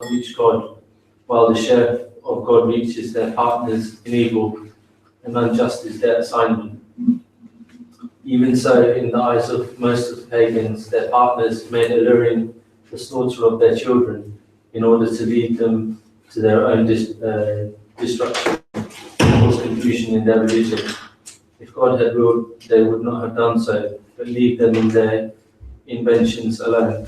reach God, while the share of God reaches their partners in evil, and unjust is their assignment. Even so, in the eyes of most of the pagans, their partners made alluring the slaughter of their children in order to lead them to their own destruction and cause confusion in their religion. If God had willed, they would not have done so, but leave them in their inventions alone.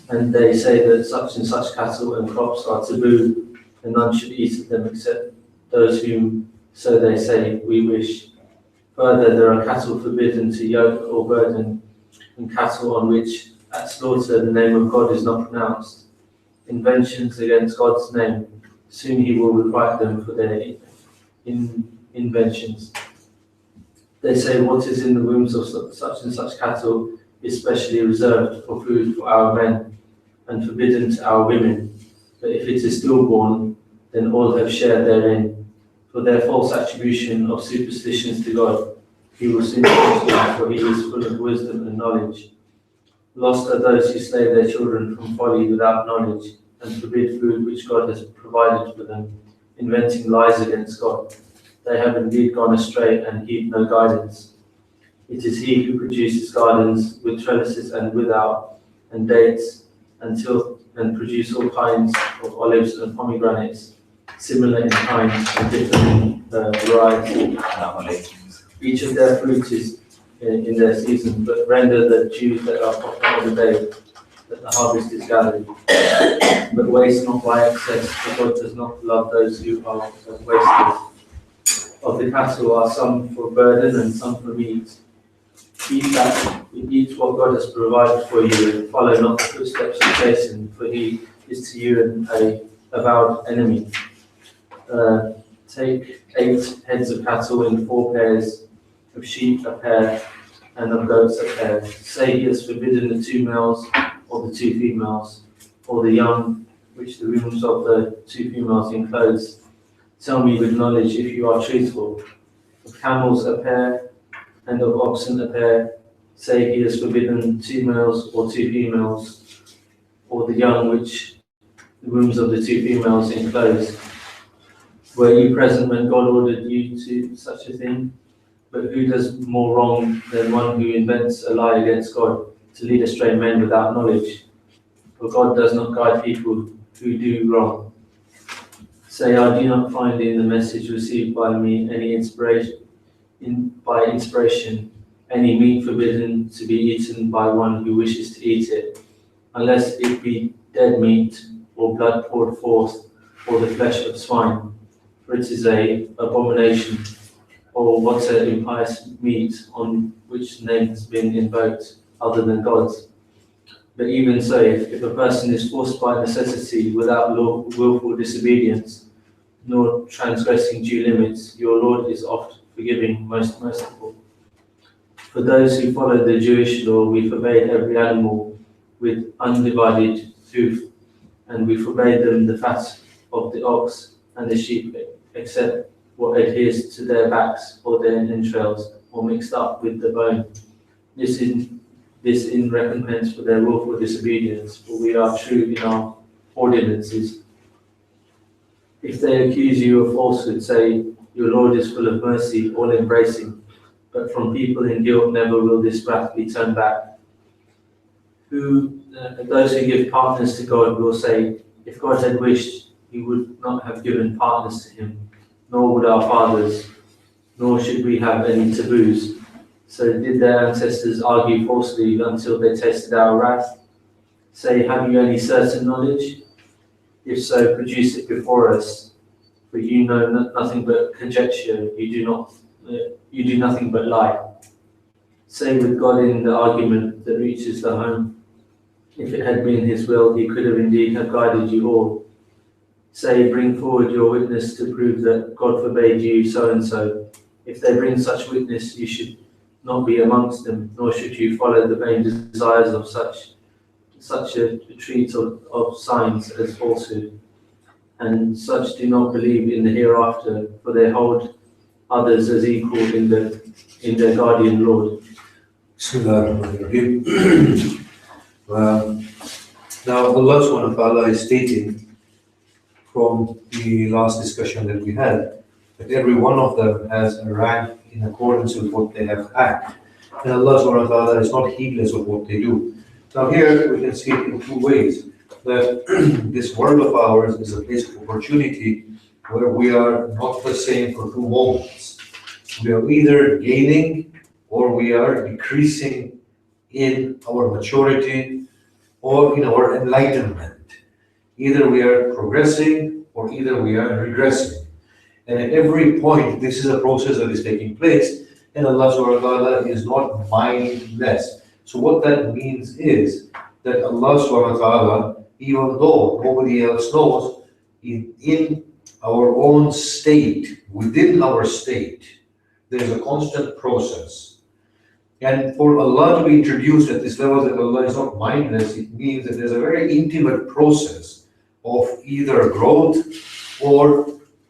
And they say that such and such cattle and crops are taboo, and none should eat of them except those whom, so they say, we wish. Further, there are cattle forbidden to yoke or burden, and cattle on which at slaughter the name of God is not pronounced. Inventions against God's name, soon he will requite them for their inventions. They say what is in the wombs of such and such cattle is specially reserved for food for our men, and forbidden to our women. But if it is stillborn, then all have shared therein. For their false attribution of superstitions to God, he will soon punish them, for he is full of wisdom and knowledge. Lost are those who slay their children from folly without knowledge, and forbid food which God has provided for them, inventing lies against God. They have indeed gone astray and heed no guidance. It is he who produces gardens with trellises and without, and dates, and produce all kinds of olives and pomegranates, similar in kind and different in variety. Each of their fruits is in their season, but render the dews that are profitable the day that the harvest is gathered. But waste not by excess, for God does not love those who are wasters. Of the cattle are some for burden and some for meat. Eat what God has provided for you, and follow not the footsteps of Satan, for he is to you an avowed enemy. Take 8 heads of cattle and 4 pairs of sheep a pair, and of goats a pair. Say he has forbidden the 2 males or the 2 females, or the young which the wombs of the 2 females enclose. Tell me with knowledge if you are truthful. Of camels a pair, and of oxen a pair. Say he has forbidden 2 males or 2 females, or the young which the wombs of the 2 females enclose. Were you present when God ordered you to such a thing? But who does more wrong than one who invents a lie against God to lead astray men without knowledge? For God does not guide people who do wrong. Say, I do not find in the message received by me any inspiration, any meat forbidden to be eaten by one who wishes to eat it, unless it be dead meat or blood poured forth, or the flesh of swine, for it is an abomination, or whatever impious meat on which name has been invoked other than God's. But even so, if a person is forced by necessity without willful disobedience, nor transgressing due limits, your Lord is oft forgiving, most merciful. For those who follow the Jewish law, we forbade every animal with undivided hoof, and we forbade them the fat of the ox and the sheep, except what adheres to their backs or their entrails, or mixed up with the bone. This in recompense for their willful disobedience, for we are true in our ordinances. If they accuse you of falsehood, say, your Lord is full of mercy, all-embracing, but from people in guilt never will this wrath be turned back. Those who give partners to God will say, if God had wished, he would not have given partners to him, nor would our fathers, nor should we have any taboos. So did their ancestors argue falsely until they tasted our wrath? Say, have you any certain knowledge? If so, produce it before us. For you know nothing but conjecture, you do nothing but lie. Say with God in the argument that reaches the home, if it had been his will, he could have indeed have guided you all. Say, bring forward your witness to prove that God forbade you so and so. If they bring such witness, you should not be amongst them, nor should you follow the vain desires of such a treat of signs as falsehood. And such do not believe in the hereafter, for they hold others as equal in their guardian Lord. Bismillahirrahmanirrahim. Now, Allah subhanahu wa ta'ala is stating from the last discussion that we had that every one of them has a rank in accordance with what they have had. And Allah subhanahu wa ta'ala is not heedless of what they do. Now here we can see it in two ways, that this world of ours is a place of opportunity where we are not the same for two moments. We are either gaining or we are decreasing in our maturity or in our enlightenment. Either we are progressing or either we are regressing. And at every point, this is a process that is taking place, and Allah subhanahu wa ta'ala is not mindless. So what that means is that Allah subhanahu wa ta'ala, even though nobody else knows, in our own state, within our state, there is a constant process. And for Allah to be introduced at this level that Allah is not mindless, it means that there's a very intimate process of either growth or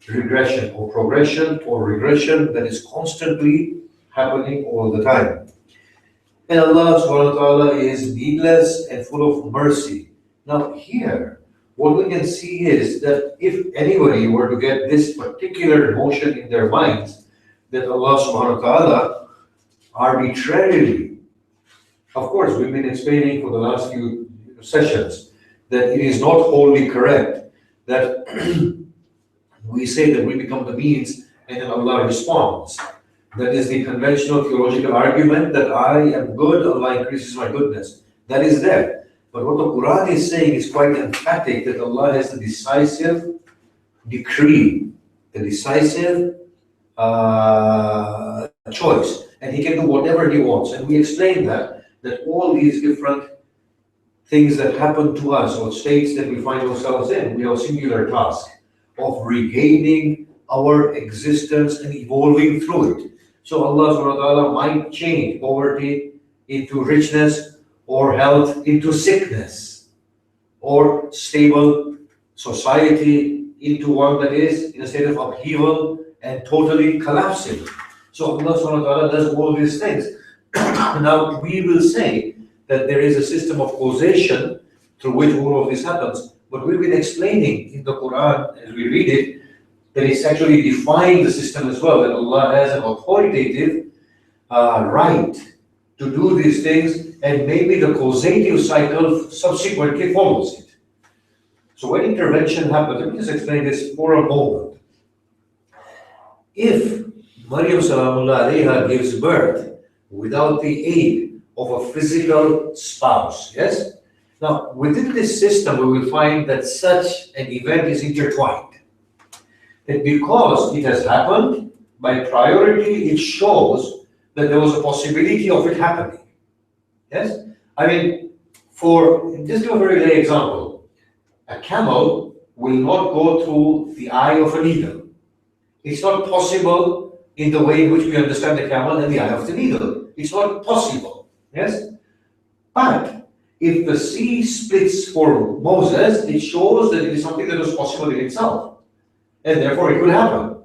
regression, or progression or regression that is constantly happening all the time. And Allah subhanahu wa ta'ala is needless and full of mercy. Now here, what we can see is that if anybody were to get this particular notion in their minds, that Allah subhanahu wa ta'ala arbitrarily, of course we've been explaining for the last few sessions that it is not wholly correct that we say that we become the means and then Allah responds. That is the conventional theological argument that I am good, Allah increases my goodness. That is there. But what the Quran is saying is quite emphatic, that Allah has the decisive decree, the decisive choice, and He can do whatever He wants. And we explain that all these different things that happen to us or states that we find ourselves in, we have a singular task of regaining our existence and evolving through it. So Allah subhanahu wa ta'ala might change poverty into richness, or health into sickness, or stable society into one that is in a state of upheaval and totally collapsing. So Allah subhanahu wa ta'ala does all these things. Now we will say that there is a system of causation through which all of this happens. But we've been explaining in the Quran, as we read it, that it's actually defying the system as well, that Allah has an authoritative right to do these things, and maybe the causative cycle subsequently follows it. So when intervention happens, let me just explain this for a moment. If Maryam Salamullah alayha gives birth without the aid of a physical spouse, yes? Now, within this system, we will find that such an event is intertwined. And because it has happened, by priority, it shows that there was a possibility of it happening. Yes? I mean, just give a very lay example. A camel will not go through the eye of a needle. It's not possible in the way in which we understand the camel and the eye of the needle. It's not possible. Yes? But if the sea splits for Moses, it shows that it is something that was possible in itself. And therefore it could happen.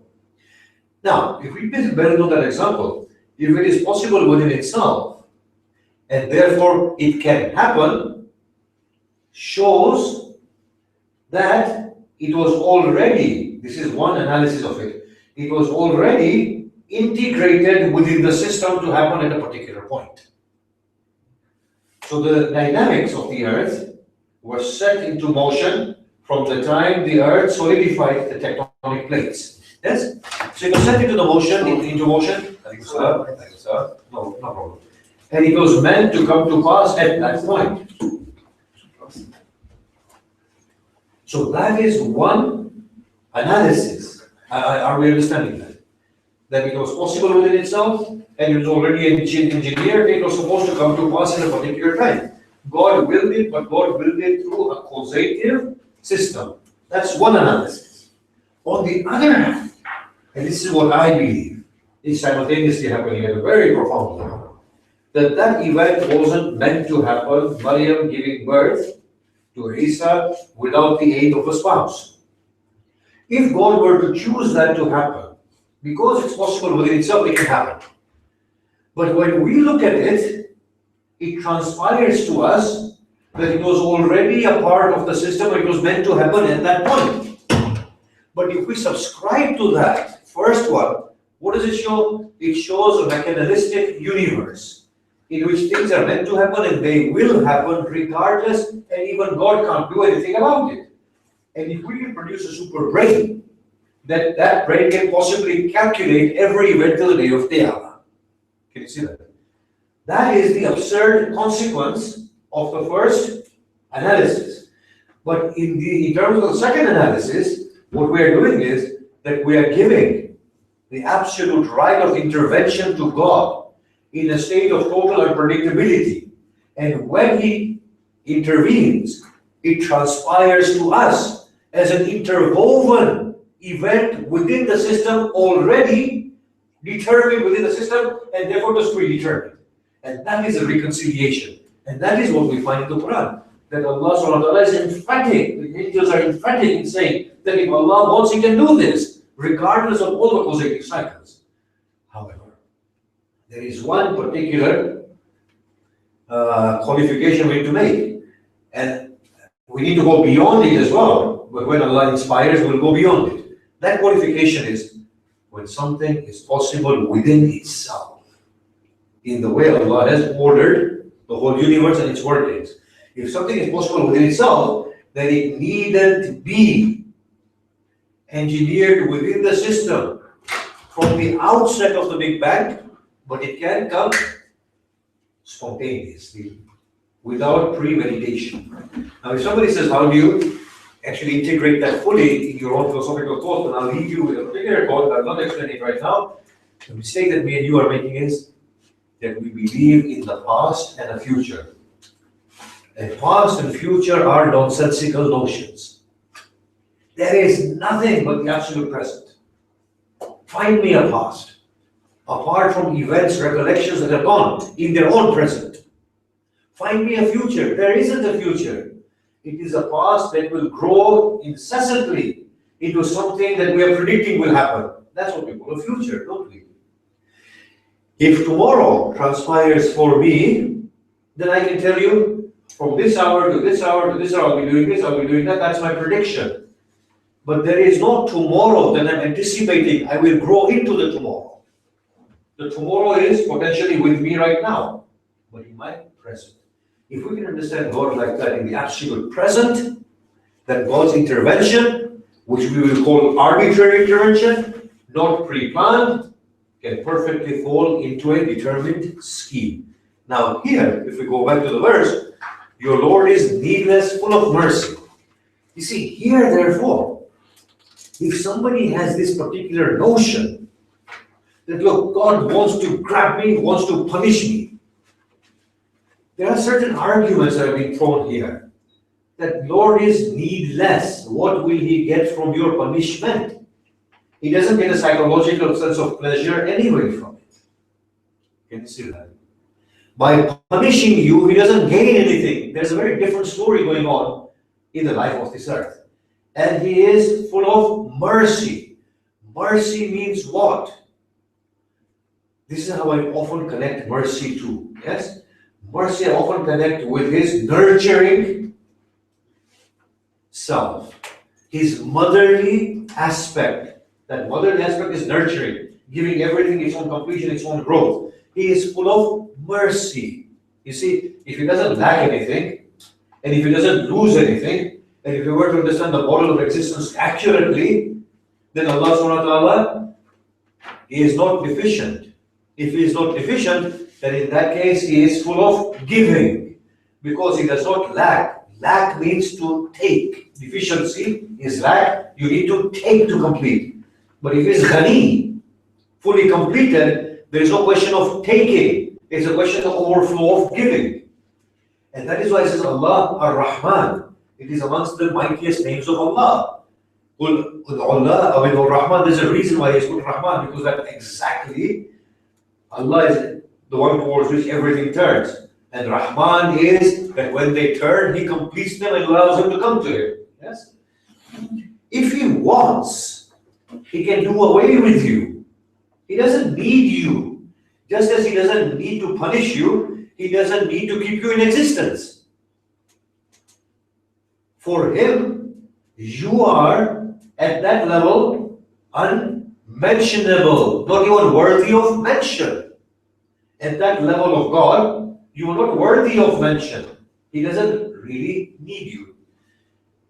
Now, if we better know that example, if it is possible within itself, and therefore it can happen, shows that it was already, this is one analysis of it, it was already integrated within the system to happen at a particular point. So the dynamics of the earth were set into motion from the time the earth solidified the tectonic plates. Yes? So it was set into motion. No problem. And it was meant to come to pass at that point. So that is one analysis. Are we understanding that? That it was possible within itself, and it was already engineered, it was supposed to come to pass in a particular time. God willed it, but God willed it through a causative system. That's one analysis. On the other hand, and this is what I believe is simultaneously happening at a very profound level, that event wasn't meant to happen, Maryam giving birth to Isa without the aid of a spouse. If God were to choose that to happen, because it's possible within itself, it can happen. But when we look at it, it transpires to us that it was already a part of the system, it was meant to happen at that point. But if we subscribe to that first one, what does it show? It shows a mechanistic universe in which things are meant to happen and they will happen regardless, and even God can't do anything about it. And if we can produce a super brain, that brain can possibly calculate every event till the day of Qiyamah. Can you see that? That is the absurd consequence of the first analysis. But in terms of the second analysis, what we are doing is that we are giving the absolute right of intervention to God in a state of total unpredictability. And when He intervenes, it transpires to us as an interwoven event within the system, already determined within the system, and therefore just predetermined. And that is a reconciliation. And that is what we find in the Quran. That Allah subhanahu wa ta'ala is emphatic, the angels are emphatic in saying that if Allah wants, He can do this, regardless of all the causative cycles. However, there is one particular qualification we need to make. And we need to go beyond it as well. But when Allah inspires, we'll go beyond it. That qualification is when something is possible within itself, in the way Allah has ordered the whole universe and its workings. If something is possible within itself, then it needn't be engineered within the system from the outset of the Big Bang, but it can come spontaneously, without premeditation. Now, if somebody says, how do you actually integrate that fully in your own philosophical thought, and I'll leave you with a particular thought, I'll not explain it right now. The mistake that me and you are making is that we believe in the past and the future. And past and future are nonsensical notions. There is nothing but the absolute present. Find me a past, apart from events, recollections that are gone in their own present. Find me a future. There isn't a future. It is a past that will grow incessantly into something that we are predicting will happen. That's what we call a future, don't we? If tomorrow transpires for me, then I can tell you from this hour to this hour to this hour, I'll be doing this, I'll be doing that. That's my prediction. But there is no tomorrow that I'm anticipating. I will grow into the tomorrow. The tomorrow is potentially with me right now, but in my present. If we can understand God like that in the absolute present, then God's intervention, which we will call arbitrary intervention, not pre-planned, can perfectly fall into a determined scheme. Now here, if we go back to the verse, your Lord is needless, full of mercy. You see, here therefore, if somebody has this particular notion that, look, God wants to grab me, wants to punish me, there are certain arguments that are being thrown here. That Lord is needless. What will He get from your punishment? He doesn't get a psychological sense of pleasure anyway from it. Can you see that? By punishing you, He doesn't gain anything. There's a very different story going on in the life of this earth. And He is full of mercy. Mercy means what? This is how I often connect mercy to. Yes? Mercy I often connect with His nurturing self. His motherly aspect. That motherly aspect is nurturing, giving everything its own completion, its own growth. He is full of mercy. You see, if He doesn't lack anything, and if He doesn't lose anything, and if you were to understand the model of existence accurately, then Allah subhanahu wa ta'ala is not deficient. If He is not deficient, then in that case He is full of giving, because He does not lack. Lack means to take. Deficiency is lack. You need to take to complete. But if He is ghani, fully completed, there is no question of taking. It's a question of overflow of giving. And that is why it says Allah Ar-Rahman. It is amongst the mightiest names of Allah. Allah, Ar-Rahman, there's a reason why He is called Rahman, because that exactly Allah is the one towards which everything turns. And Rahman is that when they turn, He completes them and allows them to come to Him. Yes? If He wants, He can do away with you. He doesn't need you. Just as He doesn't need to punish you, He doesn't need to keep you in existence. For him, you are at that level unmentionable, not even worthy of mention. At that level of God, you are not worthy of mention. He doesn't really need you.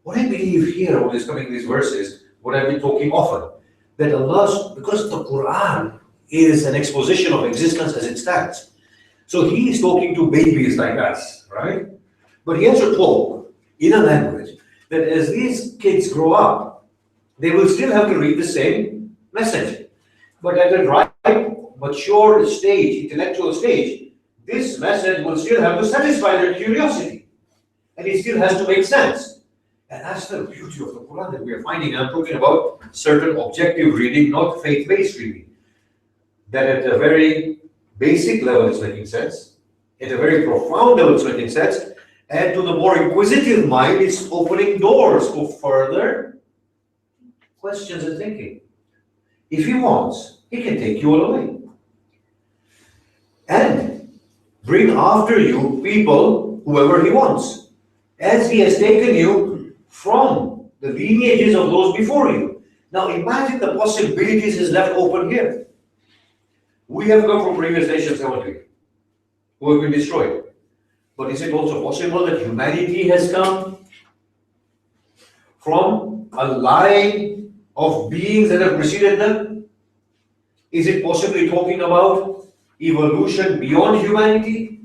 What I believe here, when it's coming these verses, what I've been talking often, that Allah, because the Quran is an exposition of existence as it stands. So he is talking to babies like us, right? But he has to talk in a language that as these kids grow up, they will still have to read the same message. But at the right, mature stage, intellectual stage, this message will still have to satisfy their curiosity. And it still has to make sense. And that's the beauty of the Quran that we are finding. I'm talking about certain objective reading, not faith-based reading. That at a very basic level it's making sense, at a very profound level it's making sense, and to the more inquisitive mind it's opening doors for further questions and thinking. If he wants, he can take you all away. And bring after you people, whoever he wants, as he has taken you from the lineages of those before you. Now imagine the possibilities is left open here. We have come from previous nations, haven't we? Who have been destroyed. But is it also possible that humanity has come from a line of beings that have preceded them? Is it possibly talking about evolution beyond humanity?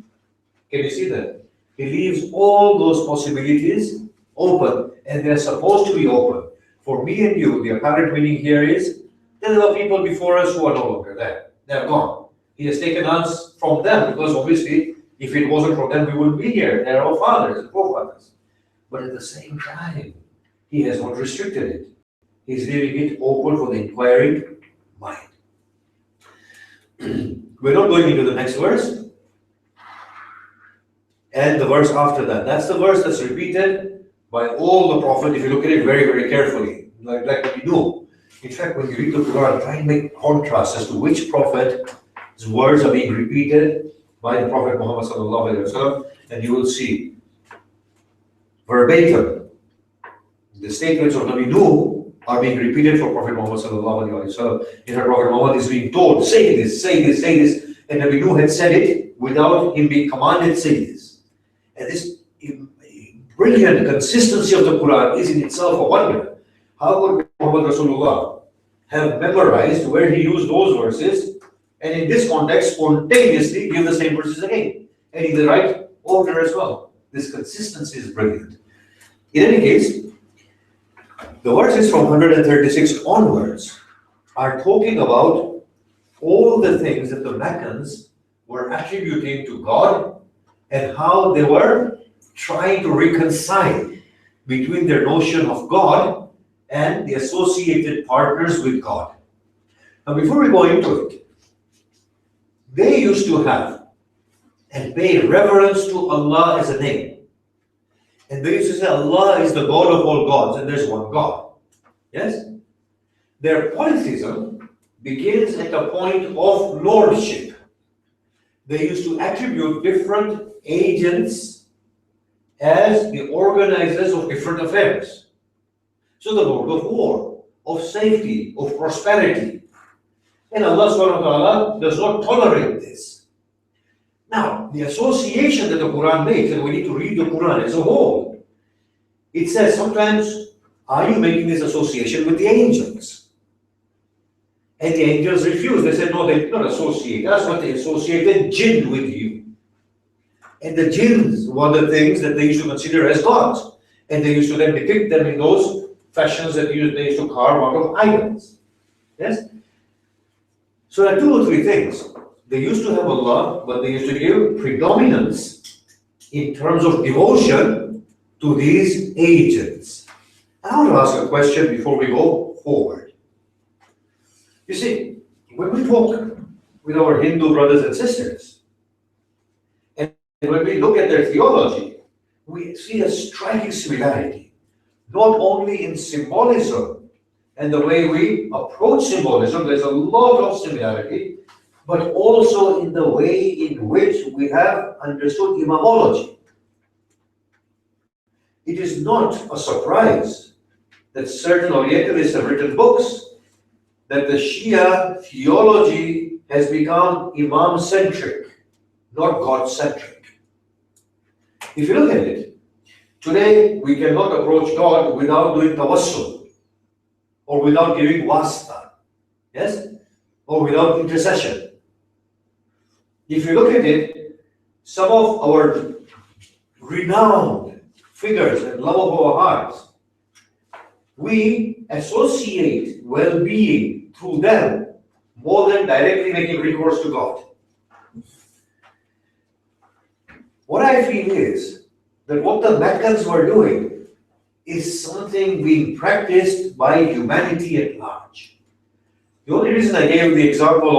Can you see that? He leaves all those possibilities open, and they're supposed to be open. For me and you, the apparent meaning here is there are people before us who are no longer there. They're gone. He has taken us from them because obviously, if it wasn't from them, we wouldn't be here. They're our fathers and forefathers. But at the same time, he has not restricted it. He's leaving it open for the inquiring mind. We're not going into the next verse. And the verse after that. That's the verse that's repeated by all the prophets. If you look at it very, very carefully, like we know. In fact, when you read the Quran, try and make contrast as to which prophet's words are being repeated by the Prophet Muhammad sallallahu alaihi wasallam, and you will see verbatim the statements of Nabi Nuh are being repeated for Prophet Muhammad sallallahu alaihi wasallam. In fact, Prophet Muhammad is being told, say this, say this, say this, and Nabi Nuh had said it without him being commanded, say this. And this brilliant consistency of the Quran is in itself a wonder. How would Muhammad Rasulullah have memorized where he used those verses, and in this context spontaneously give the same verses again, and in the right order as well? This consistency is brilliant. In any case, the verses from 136 onwards are talking about all the things that the Meccans were attributing to God and how they were trying to reconcile between their notion of God and the associated partners with God. Now, before we go into it, they used to have and pay reverence to Allah as a name. And they used to say Allah is the God of all gods, and there's one God. Yes? Their polytheism begins at a point of lordship. They used to attribute different agents as the organizers of different affairs. So the Lord of war, of safety, of prosperity. And Allah subhanahu wa ta'ala does not tolerate this. Now, the association that the Quran makes, and we need to read the Quran as a whole, it says sometimes, are you making this association with the angels? And the angels refuse. They said, no, they did not associate us, but they associated jinn with you. And the jinns were the things that they used to consider as gods. And they used to then depict them in those fashions that they used to carve out of idols. Yes? So there are two or three things. They used to have Allah, but they used to give predominance in terms of devotion to these agents. I want to ask a question before we go forward. You see, when we talk with our Hindu brothers and sisters, and when we look at their theology, we see a striking similarity. Not only in symbolism and the way we approach symbolism, there's a lot of similarity, but also in the way in which we have understood imamology. it is not a surprise that certain Orientalists have written books that the Shia theology has become Imam-centric, not God-centric. If you look at it, today we cannot approach God without doing tawassul, or without giving wasta, yes? Or without intercession. If you look at it, some of our renowned figures and love of our hearts, we associate well-being through them more than directly making recourse to God. What I feel is that what the Meccans were doing is something being practiced by humanity at large. The only reason I gave the example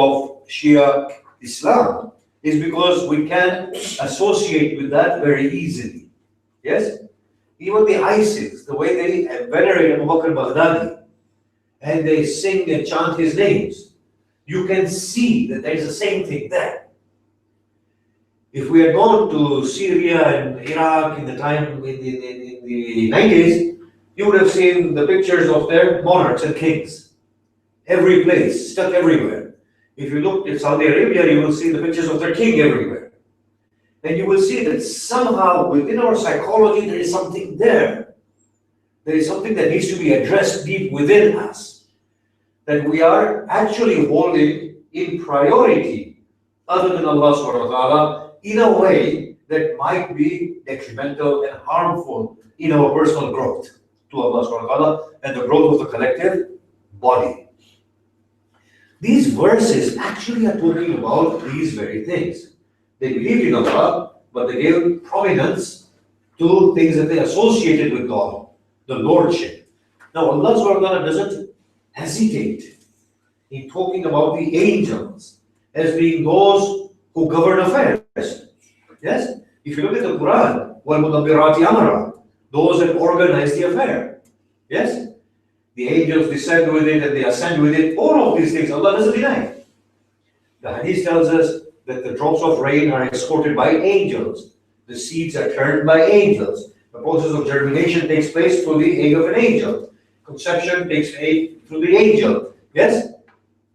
of Shia Islam is because we can associate with that very easily. Yes? Even the ISIS, the way they venerate Abu Bakr Baghdadi, and they sing and chant his names, you can see that there is the same thing there. If we had gone to Syria and Iraq in the time in the 90s, you would have seen the pictures of their monarchs and kings. Every place, stuck everywhere. If you look at Saudi Arabia, you will see the pictures of their king everywhere. And you will see that somehow within our psychology there is something there. There is something that needs to be addressed deep within us. That we are actually holding in priority other than Allah subhanahu wa ta'ala in a way that might be detrimental and harmful in our personal growth to Allah subhanahu wa ta'ala and the growth of the collective body. These verses actually are talking about these very things. They believed in Allah, but they gave prominence to things that they associated with God, the Lordship. Now Allah subhanahu wa ta'ala doesn't hesitate in talking about the angels as being those who govern affairs. Yes? If you look at the Quran, وَالْمُدَبِّرَاتِ أَمْرًا, those that organize the affair. Yes? The angels descend with it and they ascend with it. All of these things Allah doesn't deny. The hadith tells us that the drops of rain are escorted by angels. The seeds are turned by angels. The process of germination takes place through the aid of an angel. Conception takes place through the angel. Yes?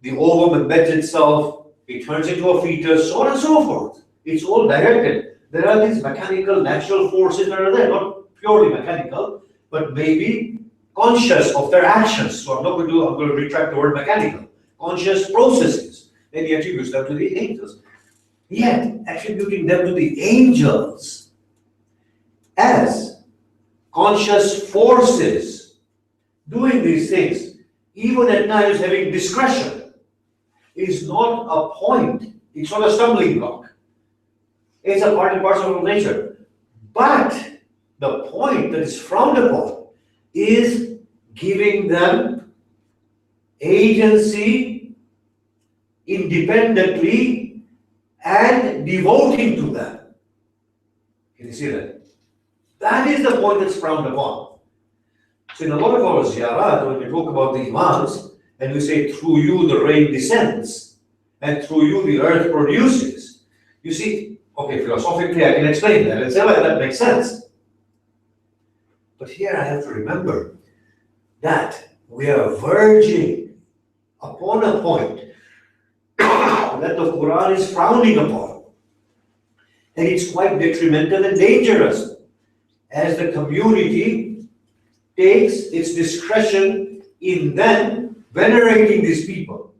The ovum embeds itself, it turns into a fetus, so on and so forth. It's all directed. There are these mechanical, natural forces that are there, not purely mechanical, but maybe conscious of their actions. So I'm going to retract the word mechanical. Conscious processes. And he attributes them to the angels. Yet, attributing them to the angels as conscious forces doing these things, even at times having discretion, is not a point. It's not a stumbling block. It's a part and parcel of nature. But the point that is frowned upon is giving them agency independently and devoting to them. Can you see that? That is the point that's frowned upon. So in a lot of our ziyarat, when we talk about the imams, and we say, through you the rain descends, and through you the earth produces. You see, okay, philosophically I can explain that and say, well, that makes sense. But here I have to remember that we are verging upon a point that the Quran is frowning upon. And it's quite detrimental and dangerous as the community takes its discretion in then venerating these people.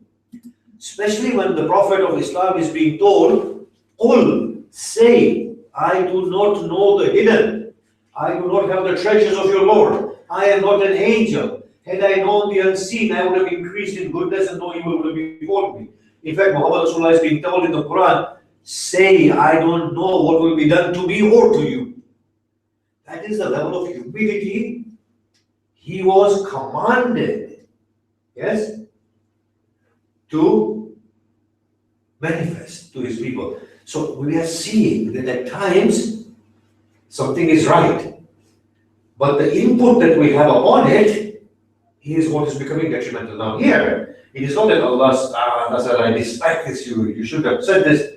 Especially when the Prophet of Islam is being told, "Qul, say, I do not know the hidden. I do not have the treasures of your Lord. I am not an angel. Had I known the unseen, I would have increased in goodness and no evil would have befallen me." In fact, Muhammad Rasulullah is being told in the Quran, say, I don't know what will be done to me or to you. That is the level of humility he was commanded, yes, to manifest to his people. So we are seeing that at times something is right, but the input that we have upon it is what is becoming detrimental. Now here, it is not that Allah said, I despise this, you should have said this.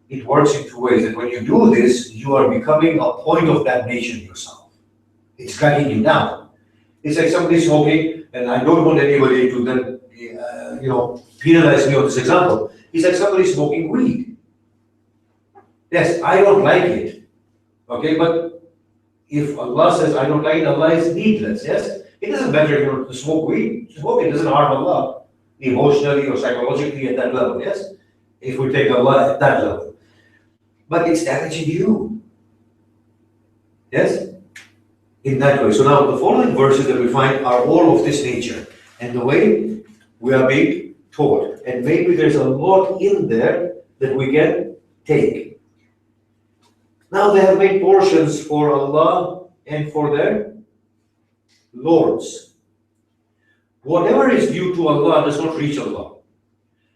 It works in two ways. That when you do this, you are becoming a point of damnation yourself. It's dragging you down. It's like somebody smoking, and I don't want anybody to then, penalize me on this example. It's like somebody smoking weed. Yes, I don't like it. Okay, but if Allah says I don't like it, Allah is needless. Yes, it doesn't matter if you smoke weed. Smoke it doesn't harm Allah emotionally or psychologically at that level. Yes, if we take Allah at that level, but it's damaging you. Yes, in that way. So now the following verses that we find are all of this nature, and the way we are being taught, and maybe there's a lot in there that we can take. Now they have made portions for Allah and for their lords. Whatever is due to Allah does not reach Allah,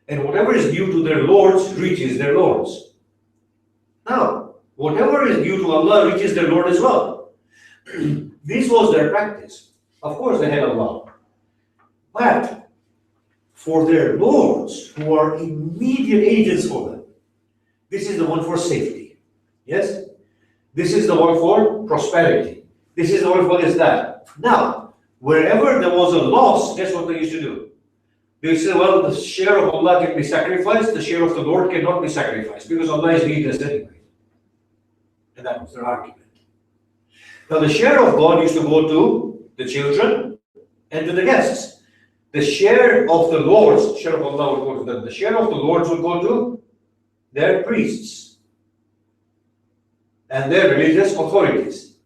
and whatever is due to their lords reaches their lords. Now, whatever is due to Allah reaches their Lord as well. This was their practice. Of course, they had Allah, but for their lords, who are immediate agents for them, this is the one for safety. Yes? This is the one for prosperity. This is the one for this, that. Now, wherever there was a loss, guess what they used to do? They say, well, the share of Allah can be sacrificed, the share of the Lord cannot be sacrificed, because Allah is needless anyway. And that was their argument. Now, the share of God used to go to the children and to the guests. The share of the lords, share of Allah would go to them. The share of the lords would go to their priests and their religious authorities.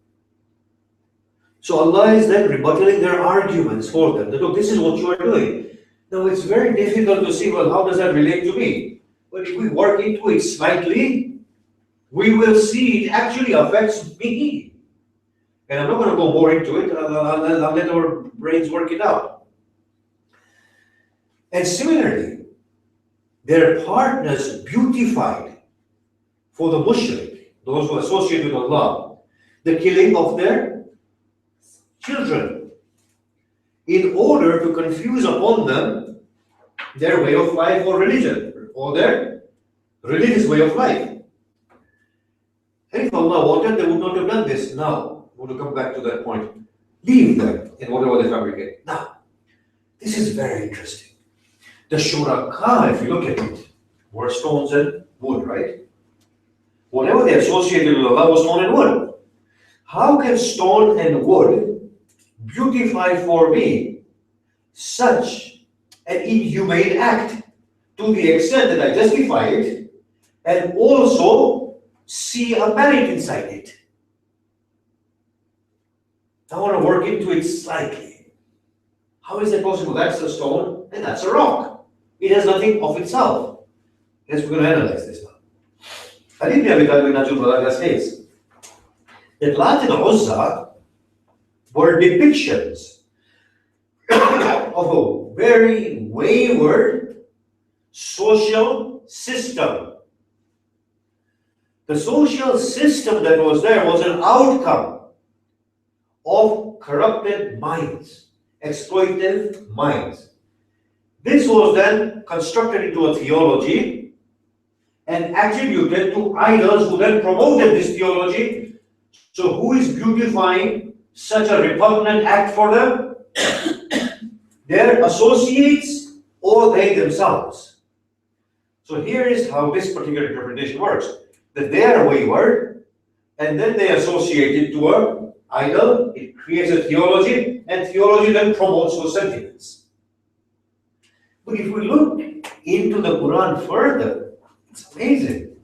So Allah is then rebutting their arguments for them. That, look, this is what you are doing. Now it's very difficult to see, well, how does that relate to me? But if we work into it slightly, we will see it actually affects me. And I'm not going to go more into it. I'll let our brains work it out. And similarly, their partners beautified for the mushrik, those who associate with Allah, the killing of their children, in order to confuse upon them their way of life or religion, or their religious way of life. And if Allah wanted, they would not have done this. Now, I want to come back to that point. Leave them in whatever they fabricate. Now, this is very interesting. The shuraka, if you look at it, were stones and wood, right? Whatever they associated with Allah was stone and wood. How can stone and wood beautify for me such an inhumane act to the extent that I justify it and also see a merit inside it? I want to work into it slightly. How is that possible? That's a stone and that's a rock. It has nothing of itself. Yes, we're going to analyze this now. Ali ibn Abi Talib Najul Balagha says that Lat and Uzza were depictions of a very wayward social system. The social system that was there was an outcome of corrupted minds, exploitive minds. This was then constructed into a theology and attributed to idols who then promoted this theology. So who is beautifying such a repugnant act for them? Their associates or they themselves. So here is how this particular interpretation works. That they are wayward and then they associate it to an idol. It creates a theology and theology then promotes those sentiments. But if we look into the Quran further, it's amazing.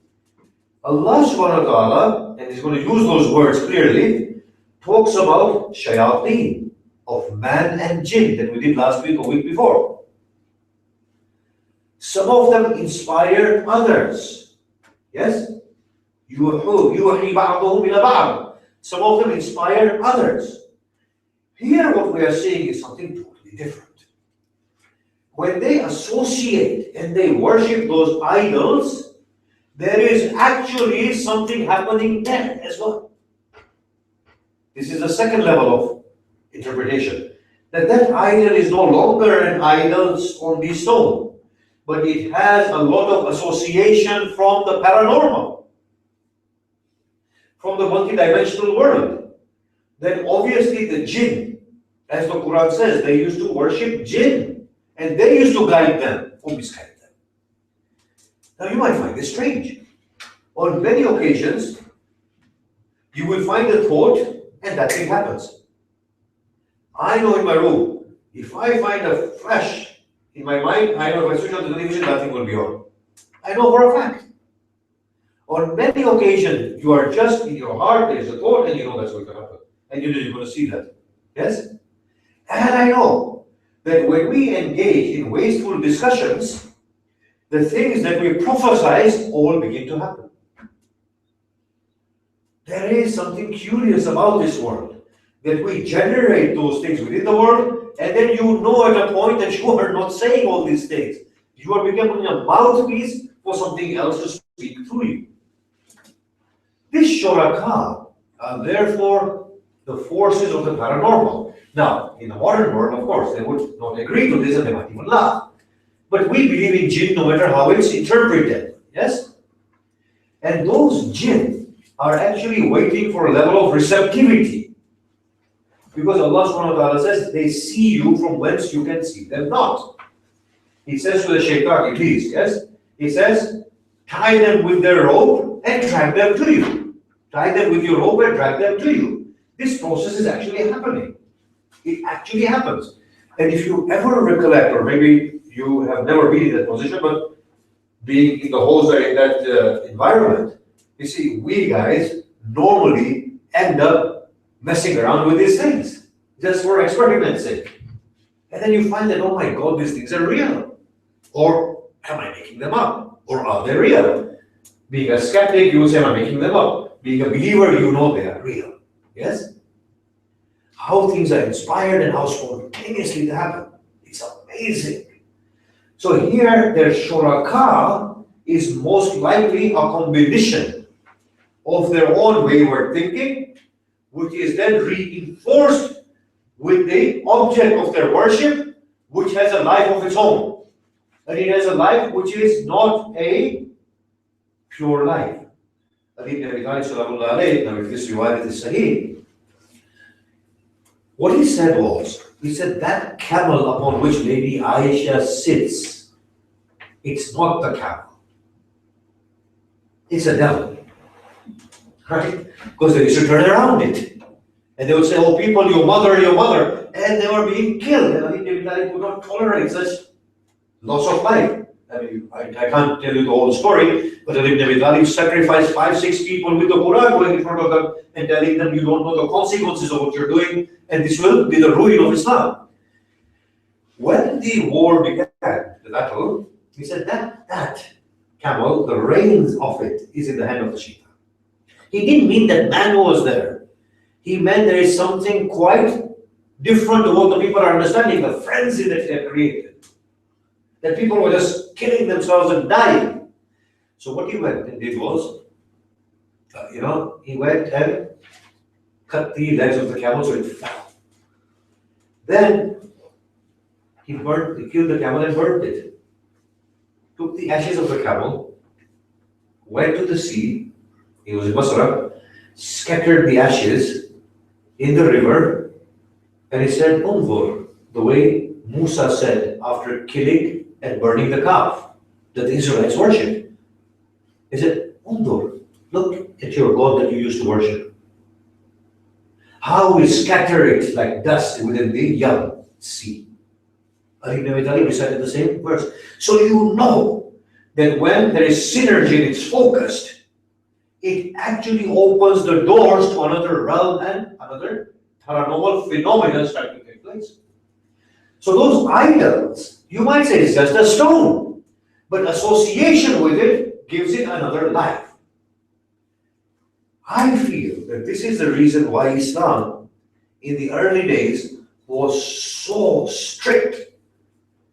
Allah subhanahu wa ta'ala, and He's going to use those words clearly, talks about shayateen, of man and jinn, that we did last week or week before. Some of them inspire others. Yes? يُوحِي بَعْضُهُمْ إِلَى بَعْضٍ. Some of them inspire others. Here what we are seeing is something totally different. When they associate and they worship those idols, there is actually something happening there as well. This is the second level of interpretation. That idol is no longer an idol on the stone, but it has a lot of association from the paranormal, from the multidimensional world. then obviously the jinn, as the Quran says, they used to worship jinn and they used to guide them or misguide them. Now you might find this strange. On many occasions, you will find a thought and that thing happens. I know in my room, if I find a flash in my mind, I know if I switch on the television, nothing will be on. I know for a fact. On many occasions, you are just in your heart, there is a thought, and you know that's going to happen. And you know you're going to see that. Yes? And I know that when we engage in wasteful discussions, the things that we prophesize all begin to happen. There is something curious about this world, that we generate those things within the world, and then you know at a point that you are not saying all these things. You are becoming a mouthpiece for something else to speak through you. This shuraka are therefore the forces of the paranormal. Now, in the modern world, of course, they would not agree to this and they might even laugh. But we believe in jinn no matter how it's interpreted. Yes? And those jinn are actually waiting for a level of receptivity. Because Allah subhanahu wa ta'ala says they see you from whence you can see them not. He says to the shaitan, at least, yes? He says, tie them with their rope and drag them to you. Tie them with your rope and drag them to you. This process is actually happening. It actually happens. And if you ever recollect, or maybe you have never been in that position, but being in the holes in that environment, you see, we guys normally end up messing around with these things, just for experiment's sake. And then you find that, oh my God, these things are real. Or am I making them up? Or are they real? Being a skeptic, you will say, am I making them up? Being a believer, you know they are real. Yes? How things are inspired and how spontaneously they happen. It's amazing. So here, their shuraka is most likely a combination of their own wayward thinking, which is then reinforced with the object of their worship, which has a life of its own. And it has a life which is not a pure life. Now, if this riwayat is sahih, what he said was, he said that camel upon which Lady Aisha sits, it's not the camel. It's a devil. Right? Because they used to turn around it. And they would say, oh people, your mother. And they were being killed. And Ali ibn Talib could not tolerate such loss of life. I mean, I can't tell you the whole story, but Ali ibn Talib sacrificed 5-6 people with the Quran going in front of them and telling them, you don't know the consequences of what you're doing, and this will be the ruin of Islam. When the war began, the battle, he said that camel, the reins of it is in the hand of the shaitan. He didn't mean that man was there. He meant there is something quite different to what the people are understanding, the frenzy that they have created. That people were just killing themselves and dying. So what he went and did was, he went and cut the legs of the camel so it fell. Then he killed the camel and burned it. Took the ashes of the camel, went to the sea, he was in Basra, scattered the ashes in the river, and he said, Unzur, the way Musa said after killing and burning the calf that the Israelites worship. He said, Unzur, look at your God that you used to worship. How we scatter it like dust within the young sea. Ali ibn Abi Talib recited the same verse. So you know that when there is synergy and it's focused, it actually opens the doors to another realm and another paranormal phenomena start to take place. So those idols, you might say it's just a stone, but association with it gives it another life. I feel that this is the reason why Islam in the early days was so strict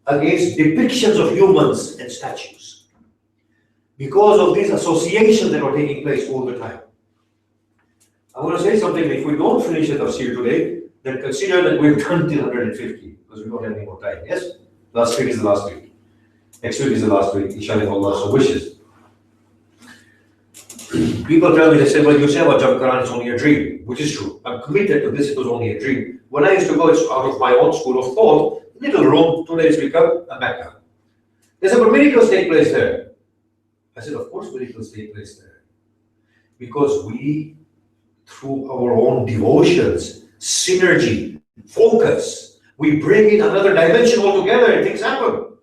against depictions of humans and statues, because of these associations that were taking place all the time. I want to say something, if we don't finish the tafsir today, then consider that we've done till 150, because we don't have any more time. Yes? Last week is the last week. Next week is the last week, inshallah, if Allah so wishes. People tell me, they say, well, you say about Jab Quran, it's only a dream, which is true. I'm committed to this, it was only a dream. When I used to go, it's out of my own school of thought, little room, today it's become a Mecca. They said, but miracles take place there. I said, of course miracles take place there. Because we, through our own devotions, synergy, focus, we bring in another dimension altogether and things happen.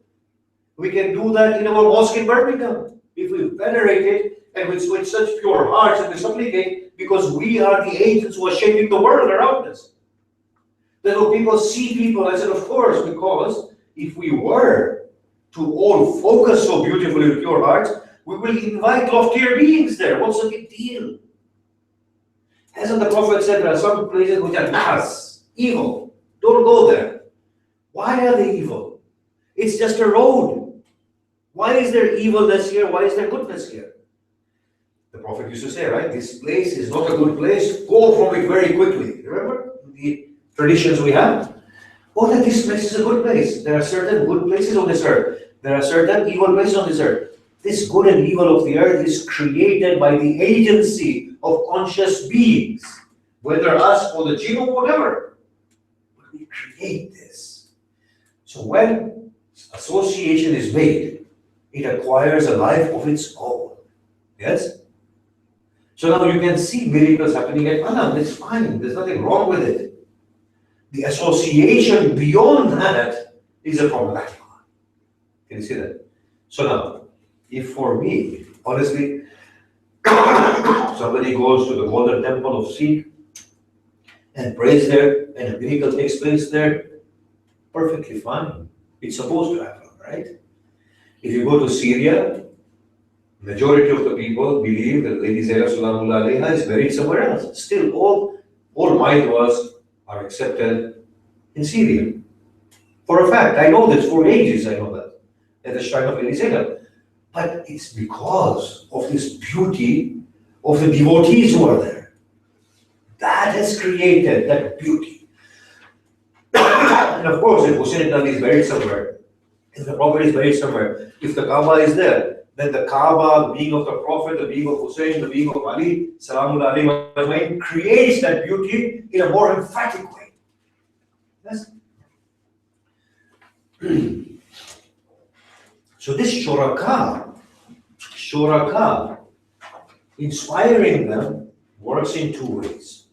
We can do that in our mosque in Birmingham. If we venerate it and with such pure hearts and we supplicate, because we are the agents who are shaping the world around us. Then when people see people, I said, of course, because if we were to all focus so beautifully with pure hearts, we will invite loftier beings there. What's the big deal? Hasn't the Prophet said there are some places which are nas, evil? Don't go there. Why are they evil? It's just a road. Why is there evilness here? Why is there goodness here? The Prophet used to say, right, this place is not a good place. Go from it very quickly. Remember the traditions we have? Oh, that this place is a good place. There are certain good places on this earth. There are certain evil places on this earth. This good and evil of the earth is created by the agency of conscious beings, whether us or the jinn or whatever. But we create this. So when association is made, it acquires a life of its own. Yes? So now you can see miracles happening at Anam. It's fine. There's nothing wrong with it. The association beyond that is a problematic one. Can you see that? So now, if for me, honestly, somebody goes to the Golden Temple of Sikh and prays there, and a miracle takes place there, perfectly fine. It's supposed to happen, right? If you go to Syria, majority of the people believe that Lady Zainab Salamullah Alaiha is buried somewhere else. Still, all Maidwas are accepted in Syria. For a fact, I know this for ages, I know that, at the shrine of Lady Zainab. But it's because of this beauty of the devotees who are there. That has created that beauty. And of course, if Hussein ibn Ali is buried somewhere, if the Prophet is buried somewhere, if the Kaaba is there, then the Kaaba, the being of the Prophet, the being of Hussein, the being of Ali, Salamullah alayhi, creates that beauty in a more emphatic way. Yes? So this shuraka, inspiring them works in two ways.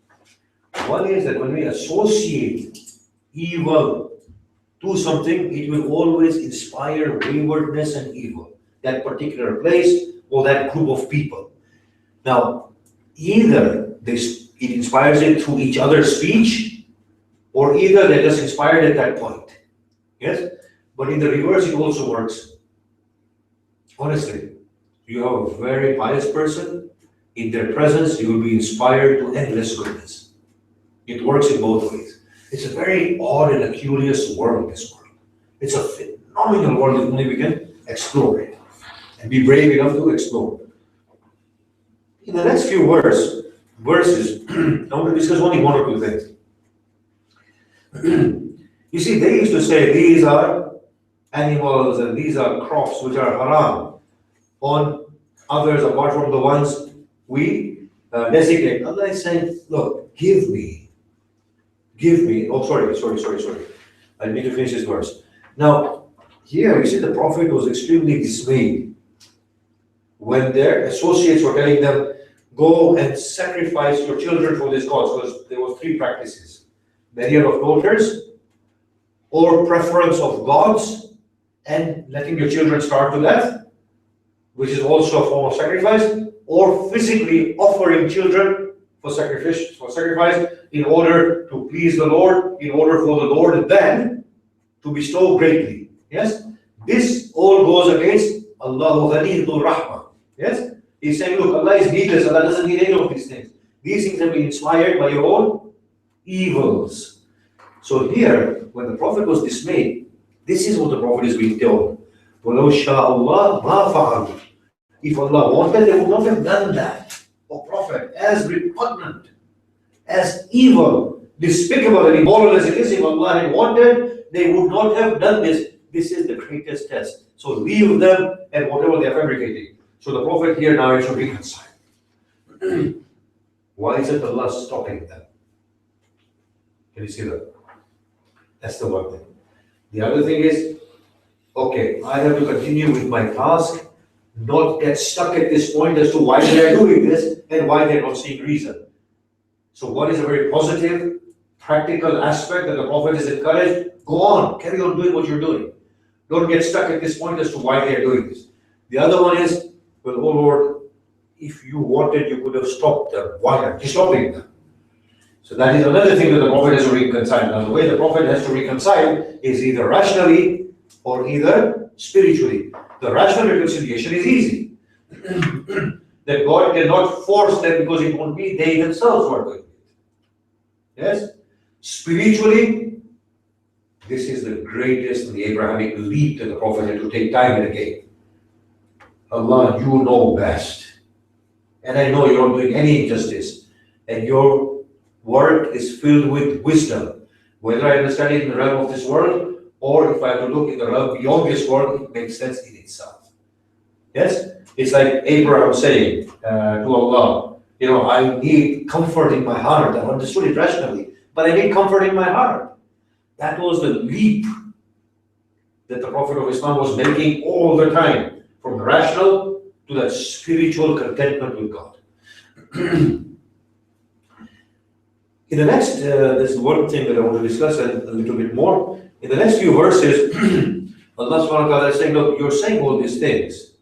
One is that when we associate evil to something, it will always inspire waywardness and evil, that particular place or that group of people. Now, either it inspires it through each other's speech, or either they're just inspired at that point. Yes? But in the reverse, it also works. Honestly, you have a very pious person, in their presence, you will be inspired to endless goodness. It works in both ways. It's a very odd and a curious world, this world. It's a phenomenal world if only we can explore it and be brave enough to explore. In the next few verses, I want to discuss only one or two things. You see, they used to say these are animals and these are crops which are haram on others apart from the ones we designate. Allah is saying, look, give me. Oh, sorry. I need to finish this verse. Now, here you see the Prophet was extremely dismayed when their associates were telling them, go and sacrifice your children for this cause, because there were three practices: burial of daughters, or preference of gods, and letting your children starve to death, which is also a form of sacrifice, or physically offering children for sacrifice in order to please the Lord, in order for the Lord then to bestow greatly. Yes? This all goes against Allahu Ghani Dhul Rahmah. Yes? He's saying, look, Allah is needless, Allah doesn't need any of these things. These things have been inspired by your own evils. So here, when the Prophet was dismayed, this is what the Prophet is being told. وَلَوْ شَاءَ اللَّهُ مَا فَعَلُوا. If Allah wanted, they would not have done that. O Prophet, as repugnant, as evil, despicable and immoral as it is, if Allah had wanted, they would not have done this. This is the greatest test. So leave them and whatever they are fabricating. So the Prophet here now is to reconcile. Why isn't Allah stopping them? Can you see that? That's the one thing. The other thing is, okay, I have to continue with my task, not get stuck at this point as to why they are doing this and why they're not seeing reason. So what is a very positive, practical aspect that the Prophet is encouraged? Go on, carry on doing what you're doing. Don't get stuck at this point as to why they are doing this. The other one is, well, oh Lord, if you wanted, you could have stopped them. Why are you stopping them? So that is another thing that the Prophet has to reconcile. Now, the way the Prophet has to reconcile is either rationally or either spiritually. The rational reconciliation is easy. That God cannot force them because it won't be they themselves who are doing it. Yes? Spiritually, this is the greatest in the Abrahamic leap that the Prophet had to take time and again. Allah, you know best. And I know you're not doing any injustice. And your work is filled with wisdom. Whether I understand it in the realm of this world, or if I have to look in the realm beyond this world, it makes sense in itself. Yes? It's like Abraham saying to Allah, you know, I need comfort in my heart. I've understood it rationally, but I need comfort in my heart. That was the leap that the Prophet of Islam was making all the time, from the rational to that spiritual contentment with God. In the next, there's one thing that I want to discuss a little bit more. In the next few verses, Allah subhanahu wa ta'ala is saying, look, you're saying all these things.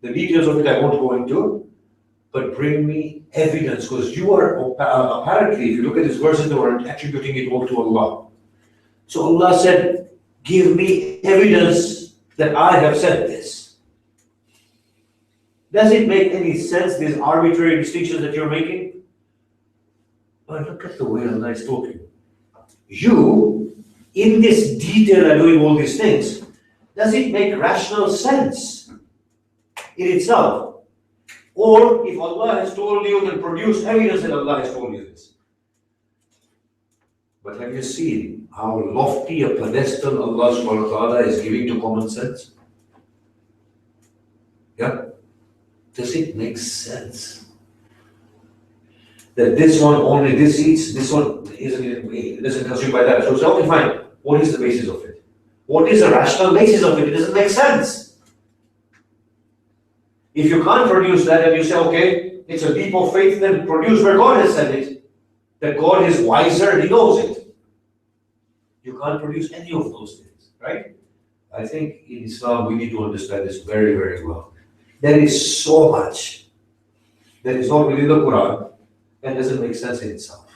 The details of it I won't go into, but bring me evidence, because you are apparently, if you look at these verses, they were attributing it all to Allah. So Allah said, give me evidence that I have said this. Does it make any sense, these arbitrary distinctions that you're making? But look at the way Allah is talking. You, in this detail, are doing all these things. Does it make rational sense in itself? Or if Allah has told you, then produce evidence that Allah has told you this. But have you seen how lofty a pedestal Allah subhanahu wa ta'ala is giving to common sense? Yeah? Does it make sense? That this one only this eats, this one doesn't consume by that. So okay, fine. What is the basis of it? What is the rational basis of it? It doesn't make sense. If you can't produce that and you say, okay, it's a leap of faith, then produce where God has said it. That God is wiser and He knows it. You can't produce any of those things, right? I think in Islam we need to understand this very, very well. There is so much that is not within the Quran and doesn't make sense in itself.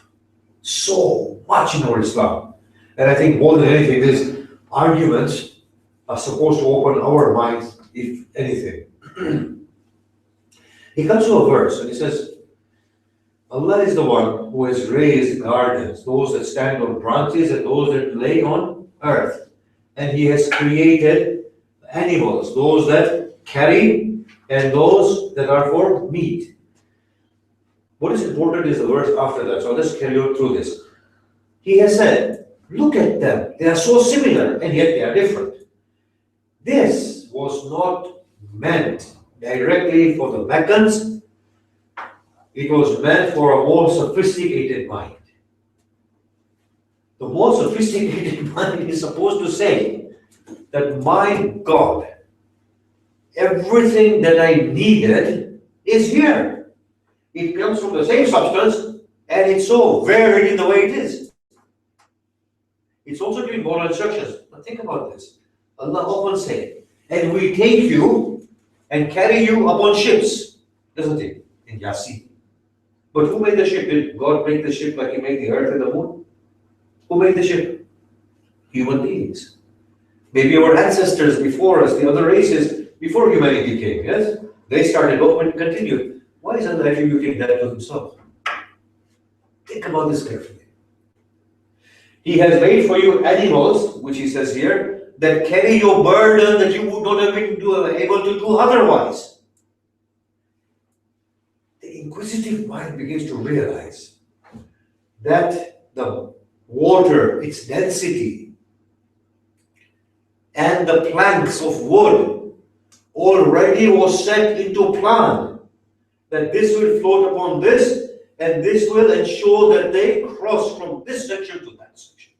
So much in our Islam. And I think more than anything, these arguments are supposed to open our minds, if anything. He comes to a verse and he says, Allah is the one who has raised gardens, those that stand on branches and those that lay on earth. And He has created animals, those that carry and those that are for meat. What is important is the verse after that. So let's carry on through this. He has said, look at them. They are so similar and yet they are different. This was not meant directly for the Meccans. It was meant for a more sophisticated mind. The more sophisticated mind is supposed to say that my God, everything that I needed is here. It comes from the same substance and it's so varied in the way it is. It's also giving moral instructions. But think about this. Allah often says, and we take you and carry you upon ships, doesn't He? In Yasin. But who made the ship? Did God make the ship like He made the earth and the moon? Who made the ship? Human beings. Maybe our ancestors before us, the other races, before humanity came, yes? They started off and continued. Why is Allah attributing that to Himself? Think about this carefully. He has made for you animals, which He says here, that carry your burden that you would not have been able to do otherwise. The inquisitive mind begins to realize that the water, its density, and the planks of wood already was set into plan that this will float upon this, and this will ensure that they cross from this section to that section.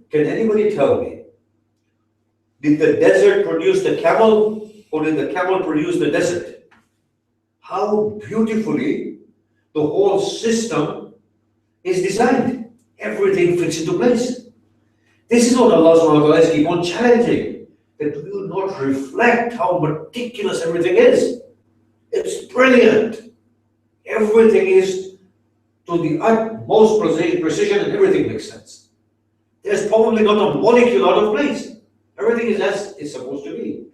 Can anybody tell me, did the desert produce the camel, or did the camel produce the desert? How beautifully the whole system is designed. Everything fits into place. This is what Allah subhanahu wa ta'ala is keep on challenging, that we will not reflect how meticulous everything is. It's brilliant. Everything is to the utmost precision, and everything makes sense. There's probably not a molecule out of place. Everything is as it's supposed to be.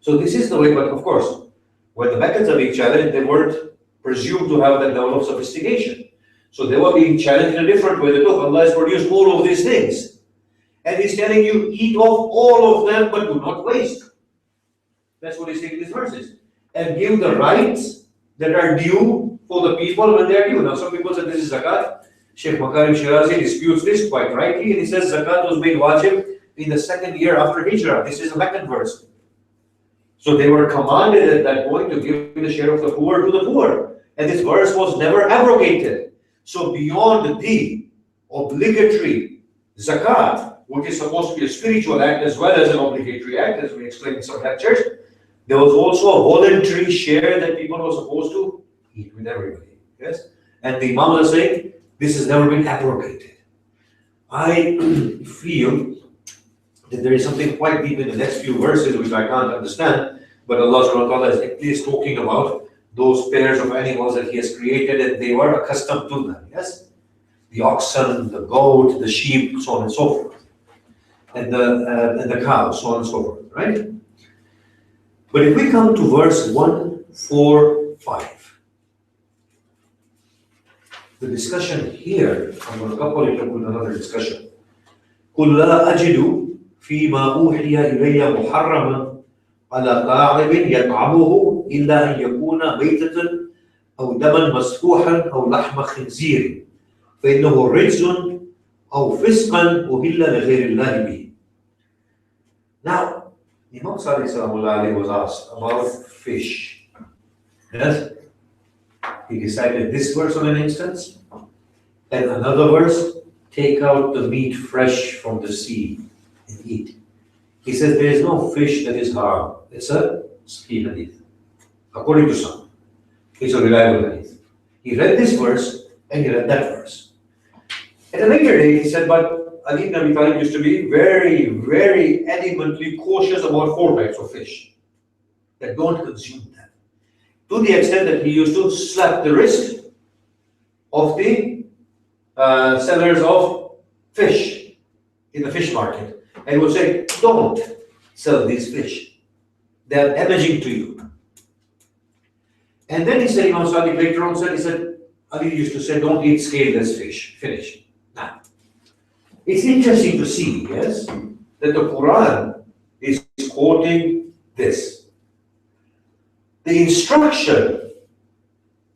So this is the way, but of course, when the Meccans are being challenged, they weren't presumed to have that level of sophistication. So they were being challenged in a different way. That look, Allah has produced all of these things. And He's telling you, eat off all of them, but do not waste. That's what He's saying in these verses. And give the rights that are due for the people when they are due. Now some people say this is zakat. Shaykh Makarim Shirazi disputes this quite rightly, and he says zakat was made wajib in the second year after Hijrah. This is a Meccan verse. So they were commanded at that point to give the share of the poor to the poor. And this verse was never abrogated. So beyond the obligatory zakat, which is supposed to be a spiritual act as well as an obligatory act, as we explained in some lectures, there was also a voluntary share that people were supposed to eat with everybody. Yes? And the Imam was saying, this has never been abrogated. I feel that there is something quite deep in the next few verses which I can't understand, but Allah subhanahu wa ta'ala is at least talking about those pairs of animals that He has created, and they were accustomed to them. Yes? The oxen, the goat, the sheep, so on and so forth. And the cow, so on and so forth, right? But if we come to verse 145, the discussion here, I'm going to couple it up with another discussion. قُلْ لَا أَجِدُ فِي مَا أُوحِيَ إِلَيَّ مُحَرَّمًا عَلَى طَاعِمٍ يَطْعَمُهُ إِلَّا أَن يَكُونَ مَيْتَةً أَوْ دَمًا مَسْفُوحًا أَوْ لَحْمَ خِنْزِيرٍ فَإِنَّهُ رِجْسٌ أَوْ فِسْقًا أُهِلَّ لِغَيْرِ اللَّهِ بِهِ. Now, Imam Sadiq Salamullah was asked about fish. Yes? He decided this verse on an instance, and another verse, take out the meat fresh from the sea and eat. He says there is no fish that is haram. It's a Sahih hadith. According to some, it's a reliable hadith. He read this verse and he read that verse. At a later date, he said, but Ali ibn Abi Talib used to be very, very adamantly cautious about 4 types of fish that don't consume them. To the extent that he used to slap the wrist of the sellers of fish in the fish market and would say, don't sell these fish. They are damaging to you. And then he said, Imam Sadiq later on said, Ali used to say, don't eat scaleless fish. Finish. Now, it's interesting to see, yes, that the Quran is quoting this. The instruction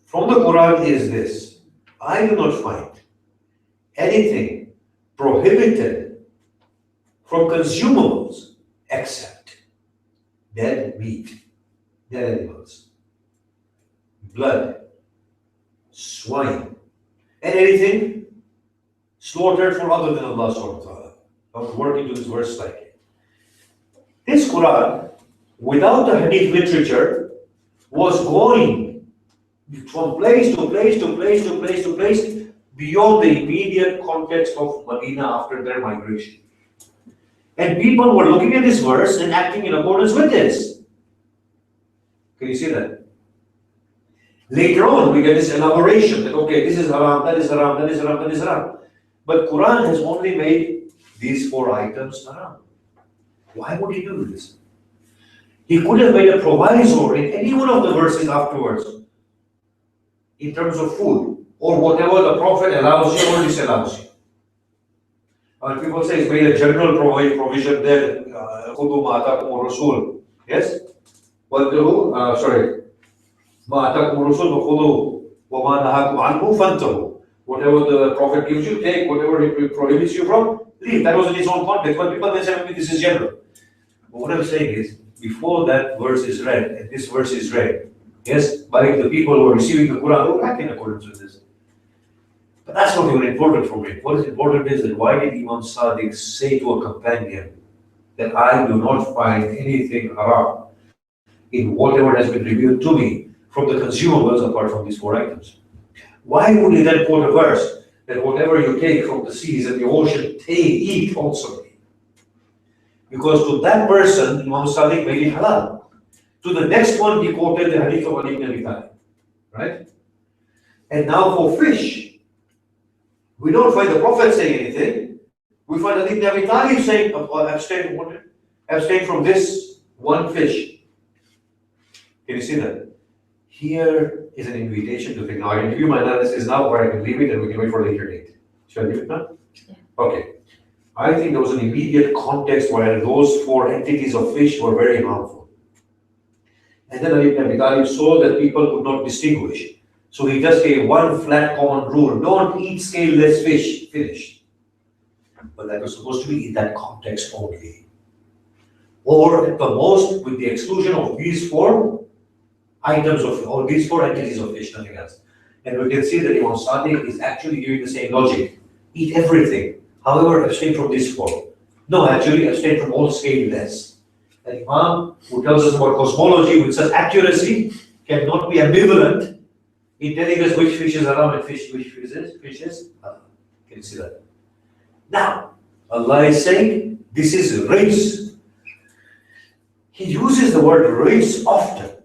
from the Quran is this: I do not find anything prohibited from consumables except dead meat, dead animals, blood, swine, and anything slaughtered for other than Allah subhanahu wa ta'ala. I was working to this verse slightly. This Quran, without the hadith literature, was going from place to place to place to place to place beyond the immediate context of Medina after their migration. And people were looking at this verse and acting in accordance with this. Can you see that? Later on, we get this elaboration that, okay, this is haram, that is haram, that is haram, that is haram. But Quran has only made these 4 items haram. Why would he do this? He could have made a proviso in any one of the verses afterwards in terms of food or whatever the Prophet allows you or disallows you. People say it's made a general provision there. خُذُوا مَا آتَاكُمُ الرَّسُولُ. Yes? Sorry. مَا آتَاكُمُ الرَّسُولُ وَخُذُوا وَمَا نَهَاكُمْ عَنْهُ فَانْتَهُوا. Whatever the Prophet gives you, take. Whatever he prohibits you from, leave. That was in its own context. But people may say, this is general. But what I'm saying is, before that verse is read, and this verse is read, yes, by the people who are receiving the Quran, they will act in accordance with this. But that's not even important for me. What is important is that why did Imam Sadiq say to a companion that I do not find anything haram in whatever has been revealed to me from the consumables apart from these four items? Why would he then quote a verse that whatever you take from the seas and the ocean, eat also? Because to that person, Imam Sadiq made it halal. To the next one, he quoted the hadith of Ali ibn Abi Talib, right? And now for fish, we don't find the Prophet saying anything. We find Ali ibn Abi Talib saying, abstain from this one fish. Can you see that? Here is an invitation to think. Now, I can give you my analysis now, or I can leave it and we can wait for a later date. Should I leave it now? Yeah. Okay. I think there was an immediate context where those four entities of fish were very harmful. And then Ali ibn Abi Talib saw that people could not distinguish. So he just gave one flat common rule: don't eat scaleless fish. Finished. But that was supposed to be in that context only. Or at the most, with the exclusion of these four items or these four entities of fish, nothing else. And we can see that Imam Sadiq is actually giving the same logic. Eat everything. However, abstain from these four. No, actually abstain from all scaleless. An Imam who tells us about cosmology with such accuracy cannot be ambivalent in telling us which fish is haram and which fish is halal. Can you see that? Now, Allah is saying this is rijs. He uses the word rijs often.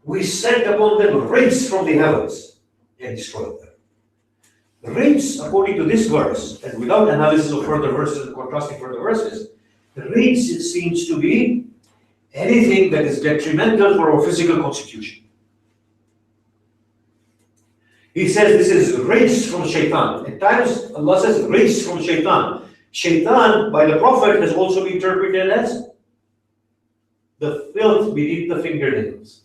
We sent upon them rijs from the heavens and destroyed them. Rijs, according to this verse, and without analysis of further verses and contrasting further verses, rijs seems to be anything that is detrimental for our physical constitution. He says this is rijs from shaitan. At times, Allah says rijs from shaitan. Shaitan, by the Prophet, has also been interpreted as the filth beneath the fingernails.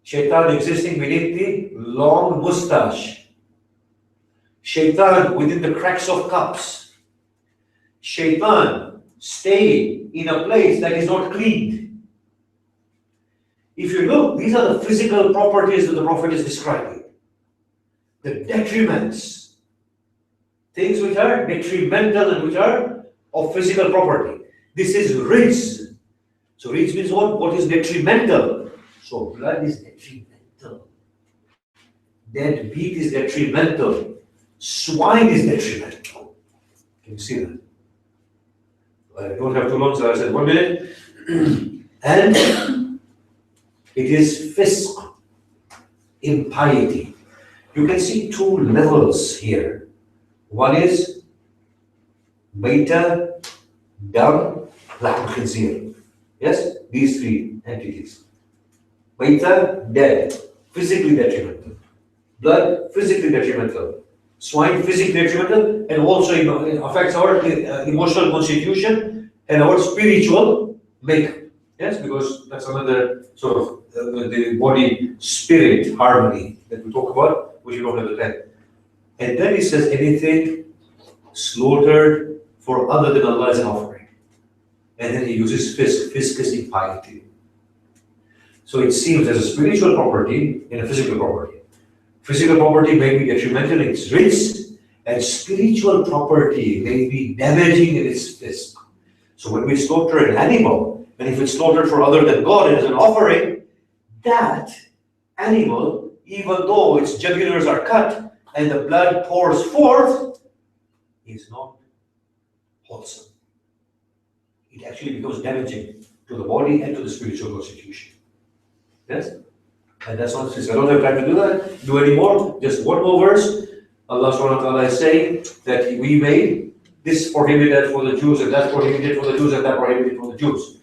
Shaitan existing beneath the long mustache. Shaitan within the cracks of cups. Shaitan staying in a place that is not cleaned. If you look, these are the physical properties that the Prophet is describing. The detriments. Things which are detrimental and which are of physical property. This is rijs. So rijs means what? What is detrimental? So blood is detrimental. Dead meat is detrimental. Swine is detrimental. Can you see that? I don't have too long, so I said 1 minute. And it is fisq, impiety. You can see two levels here. One is beta, dam, lahm khinzir. Yes, these three entities. Beta, dead, physically detrimental. Blood, physically detrimental. Swine, physically detrimental, and also affects our emotional constitution and our spiritual makeup. Yes, because that's another sort of the body-spirit harmony that we talk about, which we don't have the time. And then he says anything slaughtered for other than Allah as an offering. And then he uses fisq. Fisq is impiety. So it seems there's a spiritual property and a physical property. Physical property may be detrimental in its risk, and spiritual property may be damaging in its fisq. So when we slaughter an animal, and if it's slaughtered for other than God as an offering, that animal, even though its jugulars are cut and the blood pours forth, is not wholesome. It actually becomes damaging to the body and to the spiritual constitution. Yes? And that's not this. I don't have time to do anymore. Just one more verse. Allah subhanahu wa ta'ala is saying that we made this prohibited for the Jews and that prohibited for the Jews and that prohibited for the Jews.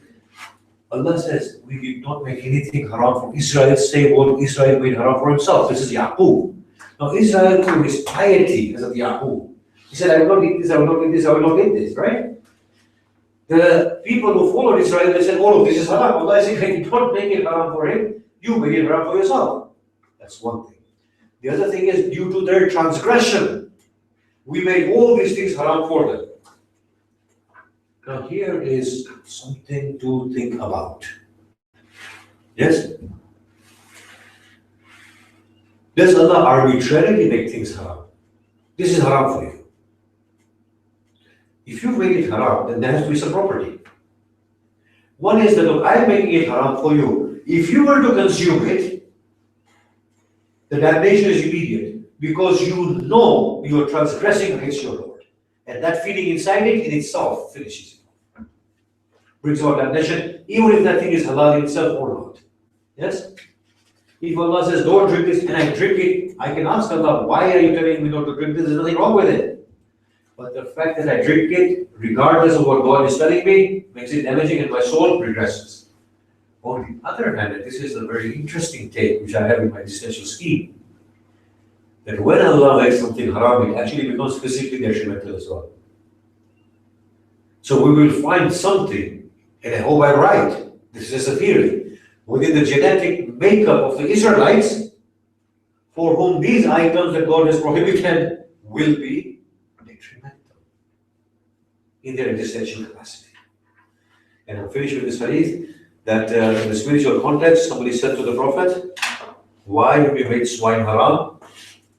Allah says we did not make anything haram for Israel, save what Israel made haram for himself. This is Yaqub. Now Israel, through his piety, as of Yaqub, he said, I will not eat this, I will not eat this, I will not eat this, right? The people who followed Israel, they said, all of this is haram. Allah is saying, I did not make it haram for him, you made it haram for yourself. That's one thing. The other thing is, due to their transgression, we made all these things haram for them. Now here is something to think about. Yes? Does Allah arbitrarily make things haram? This is haram for you. If you make it haram, then there has to be some property. One is that, look, I'm making it haram for you. If you were to consume it, the damnation is immediate because you know you are transgressing against your Lord. And that feeling inside it in itself finishes it. Brings about damnation, even if that thing is halal in itself or not. Yes? If Allah says, don't drink this, and I drink it, I can ask Allah, why are you telling me not to drink this? There's nothing wrong with it. But the fact that I drink it, regardless of what God is telling me, makes it damaging and my soul regresses. On the other hand, and this is a very interesting take which I have in my existential scheme, that when Allah makes something haram, it actually becomes physically detrimental as well. So we will find something, and I hope I'm right, this is just a theory, within the genetic makeup of the Israelites, for whom these items that God has prohibited will be detrimental in their existential capacity. And I'll finish with this hadith, that in the spiritual context, somebody said to the Prophet, why have you made swine haram?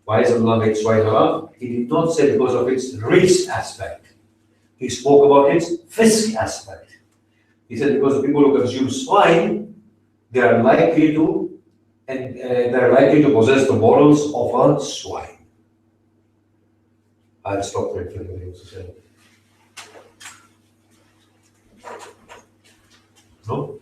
Why has Allah made swine haram? He did not say because of its race aspect. He spoke about its fisk aspect. He said because the people who consume swine, they are likely to possess the morals of a swine. I'll stop there for anybody else to say. No?